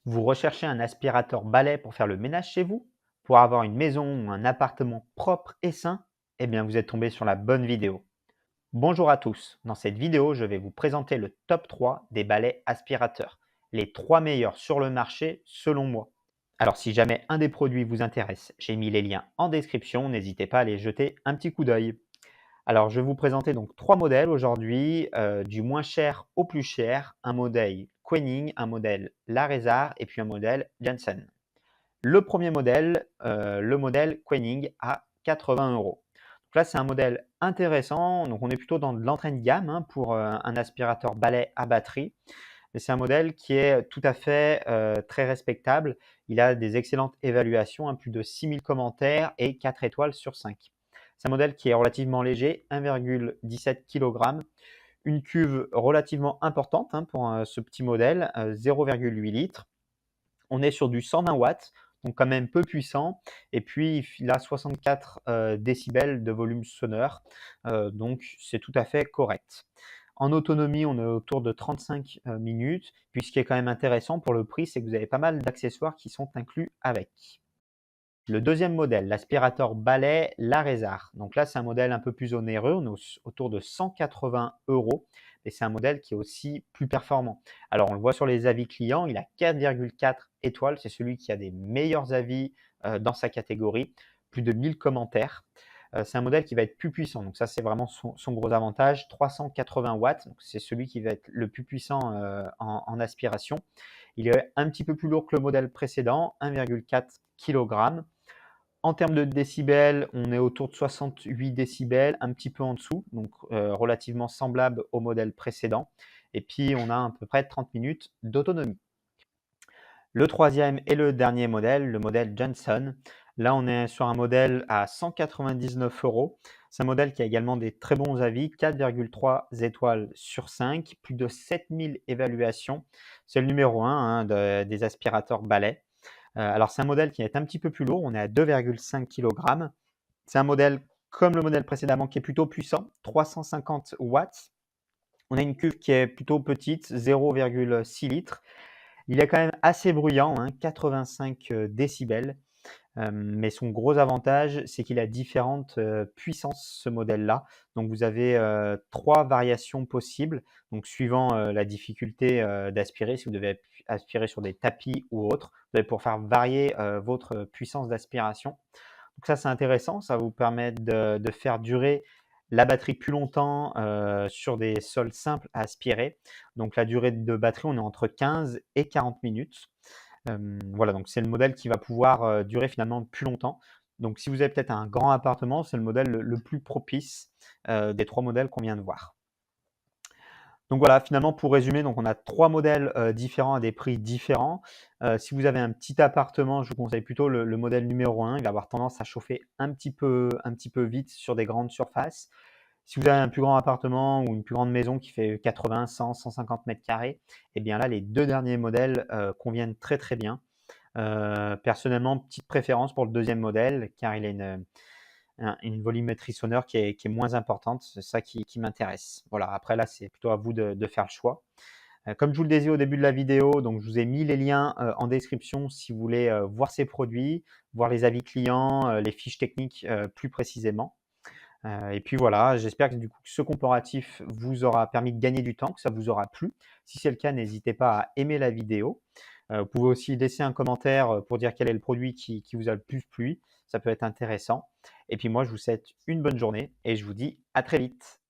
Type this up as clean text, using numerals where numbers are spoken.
Vous recherchez un aspirateur balai pour faire le ménage chez vous? Pour avoir une maison ou un appartement propre et sain? Eh bien, vous êtes tombé sur la bonne vidéo. Bonjour à tous. Dans cette vidéo, je vais vous présenter le top 3 des balais aspirateurs. Les 3 meilleurs sur le marché selon moi. Alors, si jamais un des produits vous intéresse, j'ai mis les liens en description. N'hésitez pas à aller jeter un petit coup d'œil. Alors, je vais vous présenter donc 3 modèles aujourd'hui, du moins cher au plus cher, un modèle Quening, un modèle Larézar et puis un modèle Janssen. Le premier modèle, le modèle Quening à 80 euros. Donc là, c'est un modèle intéressant, donc on est plutôt dans de l'entrée de gamme hein, pour un aspirateur balai à batterie. Mais c'est un modèle qui est tout à fait très respectable. Il a des excellentes évaluations, hein, plus de 6000 commentaires et 4 étoiles sur 5. C'est un modèle qui est relativement léger, 1,17 kg, une cuve relativement importante hein, pour ce petit modèle, 0,8 litres. On est sur du 120 watts, donc quand même peu puissant. Et puis, il a 64 décibels de volume sonore, donc c'est tout à fait correct. En autonomie, on est autour de 35 minutes. Puis ce qui est quand même intéressant pour le prix, c'est que vous avez pas mal d'accessoires qui sont inclus avec. Le deuxième modèle, l'aspirateur balai Larézar. Donc là, c'est un modèle un peu plus onéreux, on est autour de 180 euros, et c'est un modèle qui est aussi plus performant. Alors, on le voit sur les avis clients, il a 4,4 étoiles, c'est celui qui a des meilleurs avis dans sa catégorie, plus de 1000 commentaires. C'est un modèle qui va être plus puissant, donc ça, c'est vraiment son gros avantage, 380 watts, donc c'est celui qui va être le plus puissant en aspiration. Il est un petit peu plus lourd que le modèle précédent, 1,4 kg. En termes de décibels, on est autour de 68 décibels, un petit peu en dessous, donc relativement semblable au modèle précédent. Et puis, on a à peu près 30 minutes d'autonomie. Le troisième et le dernier modèle, le modèle Johnson. Là, on est sur un modèle à 199 euros. C'est un modèle qui a également des très bons avis, 4,3 étoiles sur 5, plus de 7000 évaluations. C'est le numéro 1 hein, des aspirateurs balais. Alors, c'est un modèle qui est un petit peu plus lourd, on est à 2,5 kg. C'est un modèle comme le modèle précédemment qui est plutôt puissant, 350 watts. On a une cuve qui est plutôt petite, 0,6 litres. Il est quand même assez bruyant, hein, 85 décibels. Mais son gros avantage, c'est qu'il a différentes puissances, ce modèle-là. Donc, vous avez 3 variations possibles, donc suivant la difficulté d'aspirer, si vous devez aspirer sur des tapis ou autres, vous allez pouvoir faire varier votre puissance d'aspiration. Donc ça, c'est intéressant, ça va vous permettre de faire durer la batterie plus longtemps sur des sols simples à aspirer. Donc la durée de batterie, on est entre 15 et 40 minutes. Voilà, donc c'est le modèle qui va pouvoir durer finalement plus longtemps. Donc si vous avez peut-être un grand appartement, c'est le modèle le plus propice des 3 modèles qu'on vient de voir. Donc voilà, finalement pour résumer, donc on a 3 modèles différents à des prix différents. Si vous avez un petit appartement, je vous conseille plutôt le modèle numéro 1. Il va avoir tendance à chauffer un petit peu vite sur des grandes surfaces. Si vous avez un plus grand appartement ou une plus grande maison qui fait 80, 100, 150 mètres carrés, eh bien là, les 2 derniers modèles conviennent très, très bien. Personnellement, petite préférence pour le deuxième modèle car il a une volumétrie sonore qui est moins importante. C'est ça qui m'intéresse. Voilà, après là, c'est plutôt à vous de faire le choix. Comme je vous le disais au début de la vidéo, donc je vous ai mis les liens en description si vous voulez voir ces produits, voir les avis clients, les fiches techniques plus précisément. Et puis voilà, j'espère que du coup ce comparatif vous aura permis de gagner du temps, que ça vous aura plu. Si c'est le cas, n'hésitez pas à aimer la vidéo. Vous pouvez aussi laisser un commentaire pour dire quel est le produit qui vous a le plus plu. Ça peut être intéressant. Et puis moi, je vous souhaite une bonne journée et je vous dis à très vite.